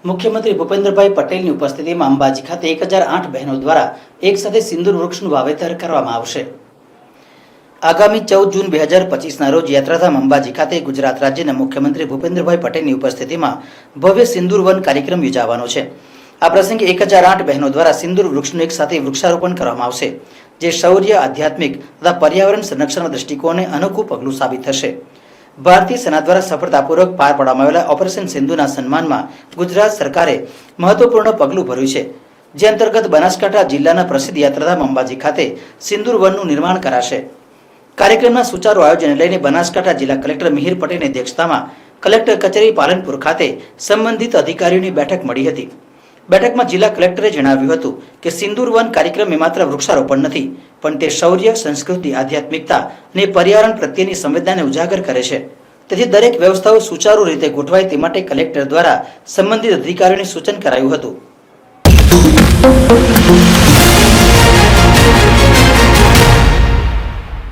मुख्यमंत्री भूपेन्द्रभाई पटेलની ઉપસ્થિતિમાં અંબાજી ખાતે 1008 બહેનો દ્વારા એક સાથે સિંદૂર વૃક્ષનું વાવેતર કરવામાં આવશે। આગામી 14 જૂન 2025ના રોજ યાત્રાધામ અંબાજી ખાતે ગુજરાત રાજ્યના મુખ્યમંત્રી ભૂપેન્દ્રભાઈ પટેલની ઉપસ્થિતિમાં ભવ્ય સિંદૂર વન કાર્યક્રમ યોજાવાનો છે। આ પ્રસંગે 1008 બહેનો દ્વારા સિંદૂર વૃક્ષનું એક સાથે વૃક્ષારોપણ કરવામાં આવશે, જે શૌર્ય, આધ્યાત્મિક તથા પર્યાવરણ સંરક્ષણના દૃષ્ટિકોણને અનોખું પગલું સાબિત થશે। ભારતીય સેના દ્વારા સફળતાપૂર્વક પાર પાડવામાં આવેલા ઓપરેશન સિંધુના સન્માનમાં ગુજરાત સરકારે મહત્વપૂર્ણ પગલું ભર્યું છે, જે અંતર્ગત બનાસકાંઠા જિલ્લાના પ્રસિદ્ધ યાત્રાધામ અંબાજી ખાતે સિંદૂર વનનું નિર્માણ કરાશે। કાર્યક્રમના સુચારુ આયોજનને લઈને બનાસકાંઠા જિલ્લા કલેક્ટર મિહિર પટેલની અધ્યક્ષતામાં કલેક્ટર કચેરી પાલનપુર ખાતે સંબંધિત અધિકારીઓની બેઠક મળી હતી। બેઠકમાં જિલ્લા કલેક્ટરે જણાવ્યું હતું કે સિંદૂર વન કાર્યક્રમ માત્ર વૃક્ષારોપણ નથી, પણ તે શૌર્ય, સંસ્કૃતિ, આધ્યાત્મિકતા અને પર્યાવરણ પ્રત્યેની સંવેદનાને ઉજાગર કરે છે। તેથી દરેક વ્યવસ્થાઓ સુચારુ રીતે ગોઠવાય તે માટે કલેક્ટર દ્વારા સંબંધિત અધિકારીઓને સૂચન કરાયું હતું।